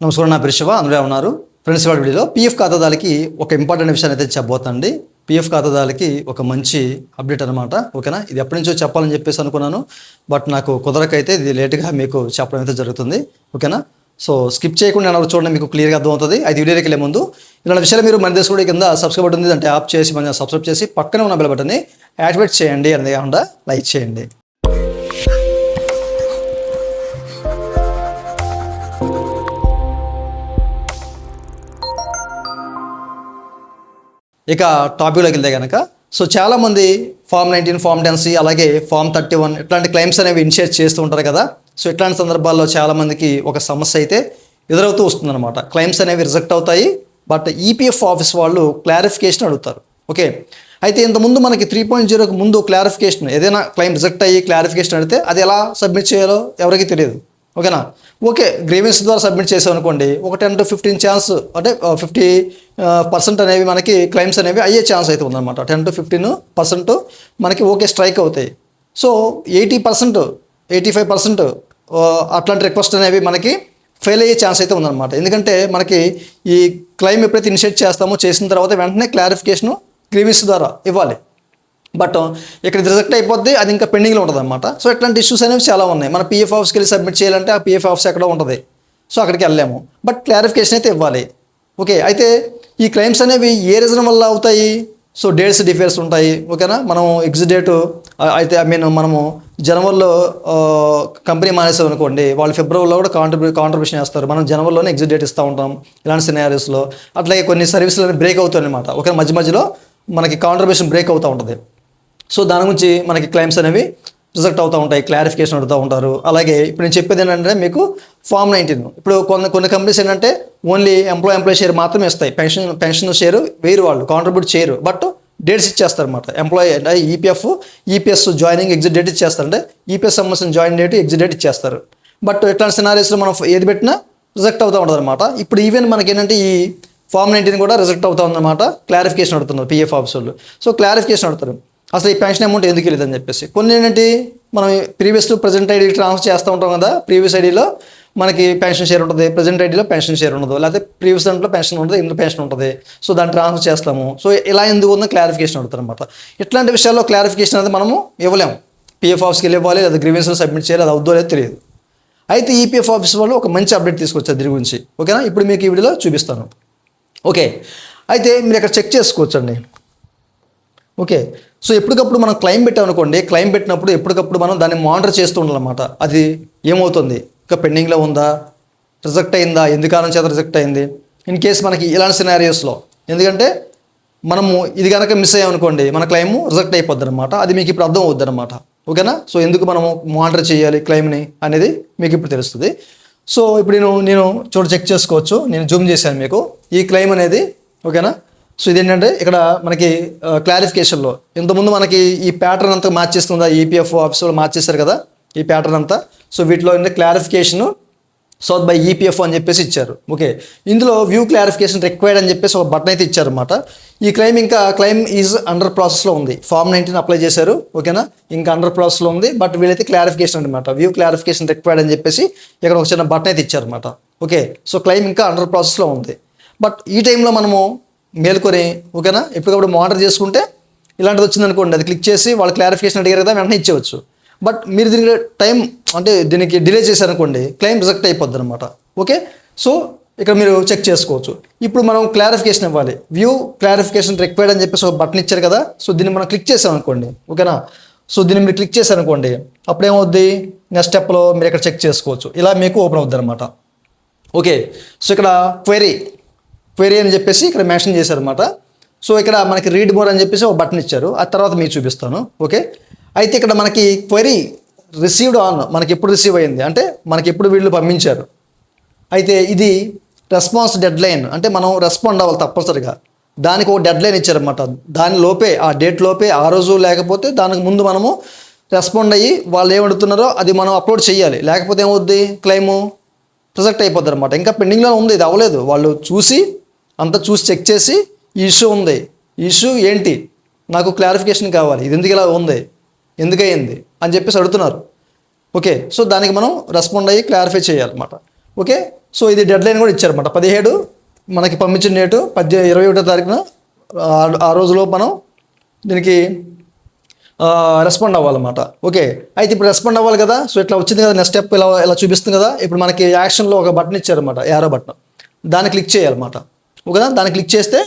నమస్కారం, నా పేరు శివ. అందులో ఉన్నారు ఫ్రెండ్స్. వాడి వీడియోలో పీఎఫ్ ఖాతాదారులకి ఒక ఇంపార్టెంట్ విషయాన్ని అయితే చెప్పబోతుందండి. పీఎఫ్ ఖాతాదారులకి ఒక మంచి అప్డేట్ అనమాట. ఓకేనా, ఇది ఎప్పటి నుంచో చెప్పాలని చెప్పేసి అనుకున్నాను, బట్ నాకు కుదరకైతే ఇది లేట్గా మీకు చెప్పడం అయితే జరుగుతుంది. ఓకేనా, సో స్కిప్ చేయకుండా నేను చూడండి, మీకు క్లియర్గా అర్థమవుతుంది. అయితే వీడియోకి వెళ్ళే ముందు ఇలాంటి విషయాలు మీరు మన దేశం కింద సబ్స్క్రైబ్ బటన్ ఉంది అంటే యాప్ చేసి మన సబ్స్క్రైబ్ చేసి పక్కనే ఉన్న బెల్ బటన్ని యాక్టివేట్ చేయండి, అనేది కాకుండా లైక్ చేయండి. ఇక టాపిక్లోకి వెళ్తే కనుక, సో చాలామంది ఫామ్ 19, ఫామ్ 10C, అలాగే ఫామ్ 31 ఇట్లాంటి క్లెయిమ్స్ అనేవి ఇనిషియేట్ చేస్తూ ఉంటారు కదా. సో ఇట్లాంటి సందర్భాల్లో చాలామందికి ఒక సమస్య అయితే ఎదురవుతూ వస్తుందన్నమాట. క్లెయిమ్స్ అనేవి రిజెక్ట్ అవుతాయి, బట్ ఈపీఎఫ్ ఆఫీస్ వాళ్ళు క్లారిఫికేషన్ అడుగుతారు. ఓకే, అయితే ఇంతకుముందు మనకి 3.0కి ముందు క్లారిఫికేషన్, ఏదైనా క్లెయిమ్ రిజెక్ట్ అయ్యి క్లారిఫికేషన్ అడిగితే అది ఎలా సబ్మిట్ చేయాలో ఎవరికి తెలియదు. ఓకేనా, ఓకే గ్రీవెన్స్ ద్వారా సబ్మిట్ చేసాం అనుకోండి, ఒక 10 to 15 ఛాన్స్, అంటే 50% అనేవి మనకి క్లెయిమ్స్ అనేవి అయ్యే ఛాన్స్ అయితే ఉందన్నమాట. 10 to 15% మనకి ఓకే స్ట్రైక్ అవుతాయి. సో 80%, 85% అట్లాంటి రిక్వెస్ట్ అనేవి మనకి ఫెయిల్ అయ్యే ఛాన్స్ అయితే ఉందన్నమాట. ఎందుకంటే మనకి ఈ క్లెయిమ్ ఎప్పుడైతే ఇనిషియేట్ చేస్తామో చేసిన తర్వాత వెంటనే క్లారిఫికేషను గ్రీవెన్స్ ద్వారా ఇవ్వాలి. బట్ ఇక్కడ రిజెక్ట్ అయిపోద్ది, అది ఇంకా పెండింగ్లో ఉంటుంది అనమాట. సో ఇట్లాంటి ఇష్యూస్ అనేవి చాలా ఉన్నాయి. మన పీఎఫ్ ఆఫీస్కి వెళ్ళి సబ్మిట్ చేయాలంటే ఆ పీఎఫ్ ఆఫీస్ ఎక్కడో ఉంటుంది, సో అక్కడికి వెళ్ళలేము, బట్ క్లారిఫికేషన్ అయితే ఇవ్వాలి. ఓకే, అయితే ఈ క్లెయిమ్స్ అనేవి ఏ రీజన్ వల్ల అవుతాయి? సో డేట్స్ డిఫేర్స్ ఉంటాయి. ఓకేనా, మనం ఎగ్జిట్ డేటు అయితే మనము జనవరిలో కంపెనీ మానేసాం అనుకోండి, వాళ్ళు ఫిబ్రవరిలో కూడా కాంట్రిబ్యూషన్ చేస్తారు, మనం జనవరిలోనే ఎగ్జిట్ డేట్ ఇస్తూ ఉంటాం ఇలాంటి సినారియోస్లో. అట్లాగే కొన్ని సర్వీసులు అనేవి బ్రేక్ అవుతాయి అనమాట. ఓకే, మధ్యలో మనకి కాంట్రిబ్యూషన్ బ్రేక్ అవుతూ ఉంటుంది. సో దాని గురించి మనకి క్లెయిమ్స్ అనేవి రిజెక్ట్ అవుతూ ఉంటాయి, క్లారిఫికేషన్ అడుగుతూ ఉంటారు. అలాగే ఇప్పుడు నేను చెప్పేది ఏంటంటే, మీకు ఫామ్ 19 ఇప్పుడు కొన్ని కంపెనీస్ ఏంటంటే ఓన్లీ ఎంప్లాయ్ షేర్ మాత్రమే ఇస్తాయి, పెన్షన్ షేర్ వేరు, వాళ్ళు కాంట్రిబ్యూట్ చేయరు, బట్ డేట్స్ ఇచ్చేస్తారు అనమాట. ఎంప్లాయీ అంటే ఈపీఎస్ జాయినింగ్ ఎగ్జిట్ డేట్ ఇచ్చేస్తారు, అంటే ఈపీఎస్ సంబంధించిన జాయిన్ డేట్ ఎగ్జిట్ డేట్ ఇచ్చేస్తారు. బట్ ఇట్లాంటి సినారీస్లో మనం ఏది పెట్టినా రిజెక్ట్ అవుతూ ఉంటుంది అనమాట. ఇప్పుడు ఈవెన్ మనకి ఏంటంటే ఈ ఫామ్ 19 కూడా రిజెక్ట్ అవుతా ఉందన్నమాట. క్లారిఫికేషన్ అడుగుతున్నారు పీఎఫ్ ఆఫీస్ వాళ్ళు. సో క్లారిఫికేషన్ అడుగుతారు, అసలు ఈ పెన్షన్ అమౌంట్ ఎందుకు వెళ్ళదని చెప్పేసి. కొన్ని ఏంటంటే మనం ప్రీవియస్ ప్రజెంట్ ఐడీకి ట్రాన్స్ఫర్ చేస్తూ ఉంటాం కదా, ప్రీవియస్ ఐడీలో మనకి పెన్షన్ షేర్ ఉంటుంది, ప్రజెంట్ ఐడీలో పెన్షన్ షేర్ ఉండదు, లేకపోతే ప్రీవియస్ దాంట్లో పెన్షన్ ఉంటుంది, ఇందులో పెన్షన్ ఉంటుంది, సో దాన్ని ట్రాన్స్ఫర్ చేస్తాము. సో ఇలా ఎందుకు ఉందో క్లారిఫికేషన్ అడుగుతారు అనమాట. ఇట్లాంటి విషయాల్లో క్లారిఫికేషన్ అనేది మనము ఇవ్వలేము. పీఎఫ్ ఆఫీస్కి వెళ్ళి ఇవ్వాలి, లేదా గ్రీవెన్స్లో సబ్మిట్ చేయాలి, అది అవుద్దో లేదో తెలియదు. అయితే ఈపీఎఫ్ ఆఫీస్ వాళ్ళు ఒక మంచి అప్డేట్ తీసుకొచ్చారు దీని గురించి. ఓకేనా, ఇప్పుడు మీకు ఈ వీడియోలో చూపిస్తాను. ఓకే, అయితే మీరు ఇక్కడ చెక్ చేసుకోవచ్చండి. ఓకే, సో ఎప్పటికప్పుడు మనం క్లెయిమ్ పెట్టామనుకోండి, క్లెయిమ్ పెట్టినప్పుడు ఎప్పటికప్పుడు మనం దాన్ని మానిటర్ చేస్తూ ఉండాలన్నమాట. అది ఏమవుతుంది, ఇంకా పెండింగ్లో ఉందా, రిజెక్ట్ అయిందా, ఎందుకు కారణం చేత రిజెక్ట్ అయింది, ఇన్ కేస్ మనకి ఇలాంటి సినారియోస్లో. ఎందుకంటే మనము ఇది కనుక మిస్ అయ్యామనుకోండి, మన క్లెయిమ్ రిజెక్ట్ అయిపోద్ది అనమాట. అది మీకు ఇప్పుడు అర్థం అవుద్ది అనమాట. ఓకేనా, సో ఎందుకు మనము మానిటర్ చేయాలి క్లెయిమ్ని అనేది మీకు ఇప్పుడు తెలుస్తుంది. సో ఇప్పుడు నేను చెక్ చేసుకోవచ్చు, నేను జూమ్ చేశాను మీకు ఈ క్లెయిమ్ అనేది. ఓకేనా, సో ఇదేంటంటే ఇక్కడ మనకి క్లారిఫికేషన్లో ఇంతకుముందు మనకి ఈ ప్యాటర్న్ అంతా మార్చేస్తుందా, ఈపీఎఫ్ ఆఫీస్ వాళ్ళు మార్చేస్తారు కదా ఈ ప్యాటర్న్ అంతా. సో వీటిలో ఏంటంటే క్లారిఫికేషను సౌత్ బై ఈపీఎఫ్ అని చెప్పేసి ఇచ్చారు. ఓకే, ఇందులో వ్యూ క్లారిఫికేషన్ రిక్వైర్డ్ అని చెప్పేసి ఒక బటన్ అయితే ఇచ్చారన్నమాట. ఈ క్లెయిమ్ ఈజ్ అండర్ ప్రాసెస్లో ఉంది. ఫామ్ 19 అప్లై చేశారు. ఓకేనా, ఇంకా అండర్ ప్రాసెస్లో ఉంది, బట్ వీళ్ళైతే క్లారిఫికేషన్ అనమాట, వ్యూ క్లారిఫికేషన్ రిక్వైర్డ్ అని చెప్పేసి ఇక్కడ ఒక చిన్న బటన్ అయితే ఇచ్చారన్నమాట. ఓకే, సో క్లెయిమ్ ఇంకా అండర్ ప్రాసెస్లో ఉంది, బట్ ఈ టైంలో మనము మేల్కొని ఓకేనా ఎప్పటికప్పుడు మానిటర్ చేసుకుంటే ఇలాంటిది వచ్చిందనుకోండి, అది క్లిక్ చేసి వాళ్ళు క్లారిఫికేషన్ అడిగారు కదా వెంటనే ఇచ్చేవచ్చు. బట్ మీరు దీనికి టైం అంటే దీనికి డిలే చేశారనుకోండి, క్లెయిమ్ రిజెక్ట్ అయిపోద్ది అనమాట. ఓకే, సో ఇక్కడ మీరు చెక్ చేసుకోవచ్చు. ఇప్పుడు మనం క్లారిఫికేషన్ ఇవ్వాలి, వ్యూ క్లారిఫికేషన్ రిక్వైర్డ్ అని చెప్పేసి ఒక బటన్ ఇచ్చారు కదా. సో దీన్ని మనం క్లిక్ చేసాం అనుకోండి. ఓకేనా, సో దీన్ని మీరు క్లిక్ చేశారనుకోండి, అప్పుడు ఏమవుద్ది, నెక్స్ట్ స్టెప్లో మీరు ఇక్కడ చెక్ చేసుకోవచ్చు, ఇలా మీకు ఓపెన్ అవుద్ది అనమాట. ఓకే, సో ఇక్కడ క్వెరీ అని చెప్పేసి ఇక్కడ మెన్షన్ చేశారనమాట. సో ఇక్కడ మనకి రీడ్ మోర్ అని చెప్పేసి ఒక బటన్ ఇచ్చారు, ఆ తర్వాత మీకు చూపిస్తాను. ఓకే, అయితే ఇక్కడ మనకి క్వెరీ రిసీవ్డ్ ఆన్ మనకి ఎప్పుడు రిసీవ్ అయింది అంటే మనకి ఎప్పుడు వీళ్ళు పంపించారు. అయితే ఇది రెస్పాన్స్ డెడ్ లైన్, అంటే మనం రెస్పాండ్ అవ్వాలి తప్పనిసరిగా. దానికి ఒక డెడ్ లైన్ ఇచ్చారనమాట. దాని లోపే, ఆ డేట్ లోపే, ఆ రోజు లేకపోతే దానికి ముందు మనము రెస్పాండ్ అయ్యి వాళ్ళు ఏమడుగుతున్నారో అది మనం అప్లోడ్ చేయాలి. లేకపోతే ఏమవుద్ది, క్లెయిము రిజెక్ట్ అయిపోద్ది అనమాట. ఇంకా పెండింగ్లో ఉంది, ఇది అవ్వలేదు. వాళ్ళు అంతా చూసి చెక్ చేసి ఈ ఇష్యూ ఉంది, ఈ ఇష్యూ ఏంటి, నాకు క్లారిఫికేషన్ కావాలి, ఇది ఎందుకు ఇలా ఉంది, ఎందుకయ్యింది అని చెప్పేసి అడుగుతున్నారు. ఓకే, సో దానికి మనం రెస్పాండ్ అయ్యి క్లారిఫై చేయాలన్నమాట. ఓకే, సో ఇది డెడ్ లైన్ కూడా ఇచ్చారన్నమాట. 17 మనకి పంపించిన డేటు 21వ తారీఖున ఆ రోజులో మనం దీనికి రెస్పాండ్ అవ్వాలన్నమాట. ఓకే, అయితే ఇప్పుడు రెస్పాండ్ అవ్వాలి కదా. సో ఇట్లా వచ్చింది కదా, నెక్స్ట్ స్టెప్ ఇలా చూపిస్తుంది కదా. ఇప్పుడు మనకి యాక్షన్లో ఒక బటన్ ఇచ్చారన్నమాట, యారో బటన్, దాన్ని క్లిక్ చేయాలన్నమాట. ఓకేనా, దాన్ని క్లిక్ చేస్తే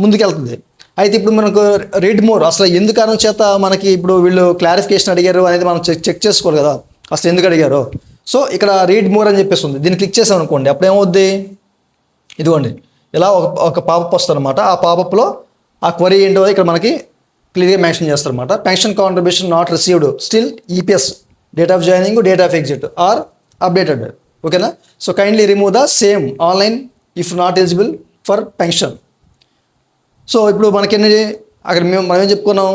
ముందుకెళ్తుంది. అయితే ఇప్పుడు మనకు రీడ్ మోర్, అసలు ఎందుకు కారణం చేత మనకి ఇప్పుడు వీళ్ళు క్లారిఫికేషన్ అడిగారు అనేది మనం చెక్ చేసుకోవాలి కదా, అసలు ఎందుకు అడిగారు. సో ఇక్కడ రీడ్ మోర్ అని చెప్పేసి ఉంది, దీన్ని క్లిక్ చేసాం అనుకోండి, అప్పుడు ఏమవుద్ది, ఇదిగోండి ఇలా ఒక పాపప్ వస్తుంది అనమాట. ఆ పాపప్లో ఆ క్వరీ ఏంటో ఇక్కడ మనకి క్లియర్గా మెన్షన్ చేస్తారన్నమాట. Pension contribution not received still EPS date of joining date of exit are updated. ఓకేనా, so kindly remove the same online if not eligible for pension. So ఇప్పుడు మనకేంటి అక్కడ మనం ఏం చెప్పుకున్నాం,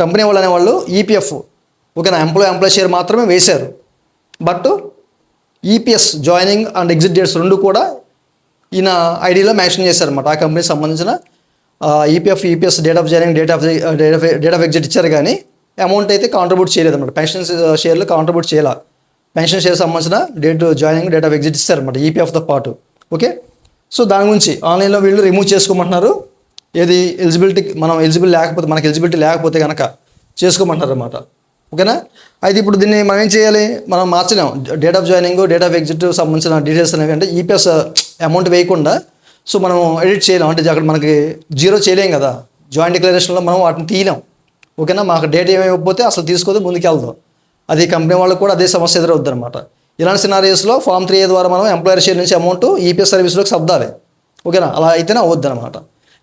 కంపెనీ వాళ్ళు అనేవాళ్ళు ఈపీఎఫ్, ఓకేనా, ఎంప్లాయ్ షేర్ మాత్రమే వేశారు. But EPS joining and exit dates రెండు కూడా ఈయన ఐడిలో మెన్షన్ చేశారనమాట. ఆ కంపెనీకి సంబంధించిన EPS date of joining date of exit ఇచ్చారు, కానీ అమౌంట్ అయితే కాంట్రిబ్యూట్ చేయలేదు అనమాట. పెన్షన్ షేర్లు కాంట్రిబ్యూట్ చేయాల, పెన్షన్ షేర్ సంబంధించిన date joining date of exit ఇస్తారనమాట ఈపీఎఫ్తో పాటు. ఓకే, సో దాని గురించి ఆన్లైన్లో వీళ్ళు రిమూవ్ చేసుకోమంటున్నారు. ఏది ఎలిజిబిలిటీ, మనం మనకి ఎలిజిబిలిటీ లేకపోతే కనుక చేసుకోమంటున్నారు అనమాట. ఓకేనా, అయితే ఇప్పుడు దీన్ని మనం ఏం చేయాలి, మనం మార్చలేం. Date of joining date of exit సంబంధించిన డీటెయిల్స్ అనేవి అంటే ఈపీఎస్ అమౌంట్ వేయకుండా సో మనం ఎడిట్ చేయలేం, అంటే అక్కడ మనకి జీరో చేయలేం కదా, జాయింట్ డిక్లరేషన్లో మనం వాటిని తీయలేం. ఓకేనా, మాకు డేట్ ఏమైపోతే అసలు తీసుకోదు, ముందుకు వెళ్దాం. అది కంపెనీ వాళ్ళకు కూడా అదే సమస్య ఎదురవుద్ది అనమాట. ఇలాంటి సినారియోస్లో ఫామ్ 3A ద్వారా మనం ఎంప్లాయర్ షేర్ నుంచి అమౌంట్ ఈపీఎస్ సర్వీస్లోకి సర్దాలి. ఓకేనా, అలా అయితేనే అవ్వద్దు అనమాట,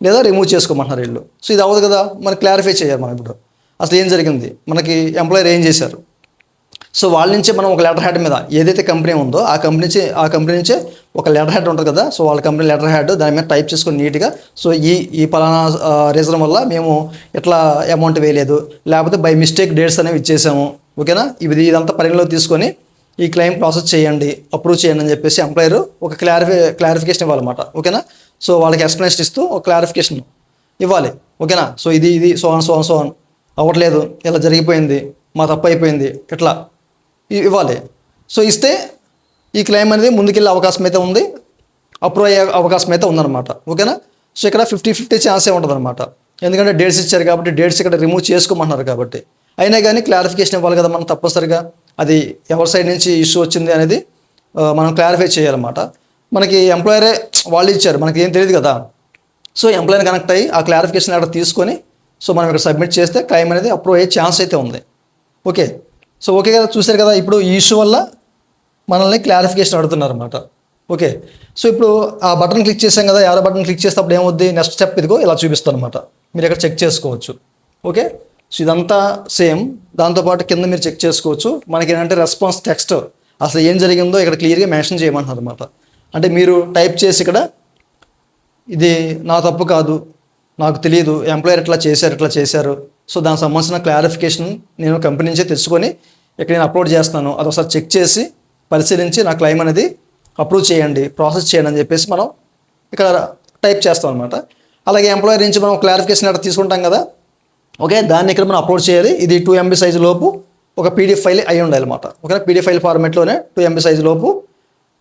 లేదా రిమూవ్ చేసుకోమంటున్నారు వీళ్ళు. సో ఇది అవ్వదు కదా, మనకి క్లారిఫై చేయాలి మనం ఇప్పుడు అసలు ఏం జరిగింది, మనకి ఎంప్లాయర్ ఏం చేశారు. సో వాళ్ళ నుంచే మనం ఒక లెటర్ హెడ్ మీద ఏదైతే కంపెనీ ఉందో ఆ కంపెనీ నుంచే ఒక లెటర్ హెడ్ ఉంటుంది కదా, సో వాళ్ళ కంపెనీ లెటర్ హెడ్ దాని మీద టైప్ చేసుకొని నీట్గా, సో ఈ పలానా రీజన్ వల్ల మేము ఎట్లా అమౌంట్ వేయలేదు, లేకపోతే బై మిస్టేక్ డేట్స్ అనేవి ఇచ్చేసాము. ఓకేనా, ఇదంతా పరిగణలోకి తీసుకొని ఈ క్లెయిమ్ ప్రాసెస్ చేయండి, అప్రూవ్ చేయండి అని చెప్పేసి ఎంప్లాయర్ ఒక క్లారిఫికేషన్ ఇవ్వాలన్నమాట. ఓకేనా, సో వాళ్ళకి ఎక్స్ప్లెనేషన్ ఇస్తూ ఒక క్లారిఫికేషన్ ఇవ్వాలి. ఓకేనా, సో ఇది సో ఆన్ అవ్వట్లేదు, ఇలా జరిగిపోయింది, మా తప్పు అయిపోయింది, ఇట్లా ఇవ్వాలి. సో ఇస్తే ఈ క్లెయిమ్ అనేది ముందుకెళ్ళే అవకాశం అయితే ఉంది, అప్రూవ్ అయ్యే అవకాశం అయితే ఉందన్నమాట. ఓకేనా, సో ఇక్కడ 50-50 ఛాన్సే ఉంటుంది అనమాట. ఎందుకంటే డేట్స్ ఇచ్చారు కాబట్టి, డేట్స్ ఇక్కడ రిమూవ్ చేసుకోమంటున్నారు కాబట్టి. అయినా కానీ క్లారిఫికేషన్ ఇవ్వాలి కదా మనం తప్పనిసరిగా, అది ఎవరి సైడ్ నుంచి ఇష్యూ వచ్చింది అనేది మనం క్లారిఫై చేయాలన్నమాట. మనకి ఎంప్లాయరే వాళ్ళు ఇచ్చారు, మనకి ఏం తెలియదు కదా. సో ఎంప్లాయర్ని కనెక్ట్ అయ్యి ఆ క్లారిఫికేషన్ అక్కడ తీసుకొని సో మనం ఇక్కడ సబ్మిట్ చేస్తే క్లెయిమ్ అనేది అప్రూవ్ అయ్యే ఛాన్స్ అయితే ఉంది. ఓకే, సో ఓకే కదా, చూసారు కదా. ఇప్పుడు ఈ ఇష్యూ వల్ల మనల్ని క్లారిఫికేషన్ అడుగుతున్నారు అనమాట. ఓకే, సో ఇప్పుడు ఆ బటన్ క్లిక్ చేసాం కదా, యారో బటన్ క్లిక్ చేస్తే అప్పుడు ఏమవుద్ది, నెక్స్ట్ స్టెప్ ఇదిగో ఇలా చూపిస్తాను అనమాట. మీరు ఇక్కడ చెక్ చేసుకోవచ్చు. ఓకే, సో ఇదంతా సేమ్, దాంతోపాటు కింద మీరు చెక్ చేసుకోవచ్చు. మనకి ఏంటంటే రెస్పాన్స్ టెక్స్ట్ అసలు ఏం జరిగిందో ఇక్కడ క్లియర్గా మెన్షన్ చేయమంటున్నారు అనమాట. అంటే మీరు టైప్ చేసి ఇక్కడ ఇది నా తప్పు కాదు, నాకు తెలియదు, ఎంప్లాయర్ ఇట్లా చేశారు, సో దానికి సంబంధించిన క్లారిఫికేషన్ నేను కంపెనీ నుంచే తెచ్చుకొని ఇక్కడ నేను అప్లోడ్ చేస్తున్నాను, అది ఒకసారి చెక్ చేసి పరిశీలించి నా క్లెయిమ్ అనేది అప్రూవ్ చేయండి, ప్రాసెస్ చేయండి అని చెప్పేసి మనం ఇక్కడ టైప్ చేస్తాం అనమాట. అలాగే ఎంప్లాయర్ నుంచి మనం క్లారిఫికేషన్ అక్కడ తీసుకుంటాం కదా, ఓకే, దాన్ని ఇక్కడ మనం అప్లోడ్ చేయాలి. ఇది 2 MB సైజు లోపు ఒక పీడిఎఫ్ ఫైల్ అయి ఉండాలి అనమాట. ఓకే, పీడిఎఫ్ ఫైల్ ఫార్మేట్లోనే 2 MB సైజు లోపు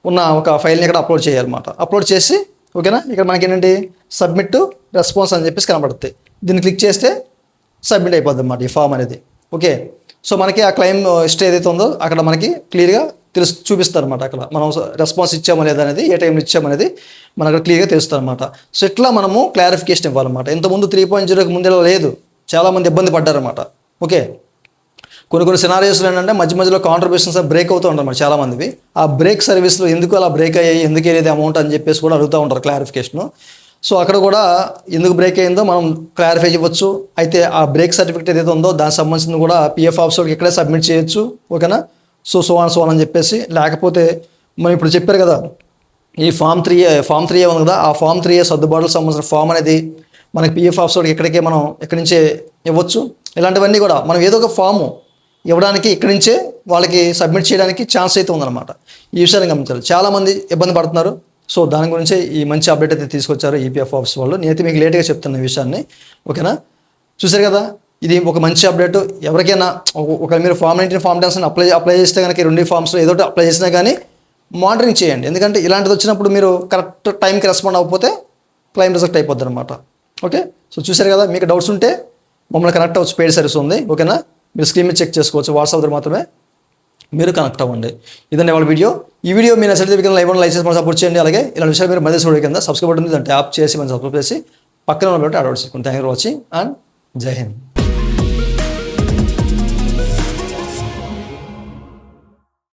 ఉన్న ఒక ఫైల్ని ఇక్కడ అప్లోడ్ చేయాలన్నమాట. అప్లోడ్ చేసి ఓకేనా, ఇక్కడ మనకి ఏంటంటే సబ్మిట్ రెస్పాన్స్ అని చెప్పేసి కనబడుతుంది. దీన్ని క్లిక్ చేస్తే సబ్మిట్ అయిపోద్ది అన్నమాట ఈ ఫామ్ అనేది. ఓకే, సో మనకి ఆ క్లెయిమ్ హిస్టరీ ఏదైతే ఉందో అక్కడ మనకి క్లియర్గా చూపిస్తారు అనమాట. అక్కడ మనం రెస్పాన్స్ ఇచ్చామో లేదా అనేది, ఏ టైంలో ఇచ్చామనేది మనకు అక్కడ క్లియర్గా తెలుస్తుంది అనమాట. సో ఇట్లా మనము క్లారిఫికేషన్ ఇవ్వాలన్నమాట. ఇంతకుముందు 3.0కి ముందు లేదు, చాలామంది ఇబ్బంది పడ్డారన్నమాట. ఓకే, కొన్ని సినారియోస్లో ఏంటంటే మధ్యలో కాంట్రిబ్యూషన్స్ బ్రేక్ అవుతూ ఉంటారు చాలా మందివి. ఆ బ్రేక్ సర్వీస్లో ఎందుకు అలా బ్రేక్ అయ్యాయి, ఎందుకు వెళ్ళేది అమౌంట్ అని చెప్పేసి కూడా అడుగుతూ ఉంటారు క్లారిఫికేషను. సో అక్కడ కూడా ఎందుకు బ్రేక్ అయ్యిందో మనం క్లారిఫై చేయవచ్చు. అయితే ఆ బ్రేక్ సర్టిఫికేట్ ఏదైతే ఉందో దానికి సంబంధించింది కూడా పిఎఫ్ ఆఫీసర్కి ఇక్కడే సబ్మిట్ చేయొచ్చు. ఓకేనా, సో అని చెప్పేసి. లేకపోతే మనం ఇప్పుడు చెప్పారు కదా ఈ ఫామ్ 3A ఉంది కదా, ఆ ఫామ్ 3A సర్దుబాటుకు సంబంధించిన ఫామ్ అనేది మనకి పిఎఫ్ ఆఫీసర్కి ఇక్కడికే మనం ఇక్కడి నుంచే ఇవ్వచ్చు. ఇలాంటివన్నీ కూడా మనం ఏదో ఒక ఫాము ఇవ్వడానికి ఇక్కడి నుంచే వాళ్ళకి సబ్మిట్ చేయడానికి ఛాన్స్ అయితే ఉందన్నమాట. ఈ విషయాన్ని గమనించాలి, చాలామంది ఇబ్బంది పడుతున్నారు. సో దాని గురించే ఈ మంచి అప్డేట్ అయితే తీసుకొచ్చారు ఈపీఎఫ్ ఆఫీస్ వాళ్ళు. నేనైతే మీకు లేట్గా చెప్తున్న ఈ విషయాన్ని. ఓకేనా, చూసారు కదా, ఇది ఒక మంచి అప్డేట్. ఎవరికైనా ఒక మీరు ఫామ్ 19 ఫామ్ 10 అప్లై చేస్తే కనుక 2 ఫామ్స్లో ఏదో అప్లై చేసినా కానీ మానిటరింగ్ చేయండి. ఎందుకంటే ఇలాంటిది వచ్చినప్పుడు మీరు కరెక్ట్ టైంకి రెస్పాండ్ అవ్వకపోతే క్లైమ్ రిజెక్ట్ అయిపోద్ది అనమాట. ఓకే, సో చూశారు కదా, మీకు డౌట్స్ ఉంటే మమ్మల్ని కనెక్ట్ అవ్వచ్చు, పెయిడ్ సర్వీస్ ఉంది. ఓకేనా, మీరు స్క్రీన్ మీద చెక్ చేసుకోవచ్చు, వాట్సాప్ ద్వారా మాత్రమే మీరు కనెక్ట్ అవ్వండి. ఇదండి వాళ్ళ వీడియో. ఈ వీడియో మీ నచ్చితే కింద లైవ్ లైక్ చేసి మనం సపోర్ట్ చేయండి. అలాగే ఇలాంటి విషయాలు మీరు మధ్య చూడే కింద సబ్స్క్రైబ్ ఉంటుంది, దాన్ని ట్యాప్ చేసి మనం సబ్స్క్రైబ్ చేసి పక్కన ఉన్న యాడ్ చేసుకోండి. Thank you for watching and జై హింద్.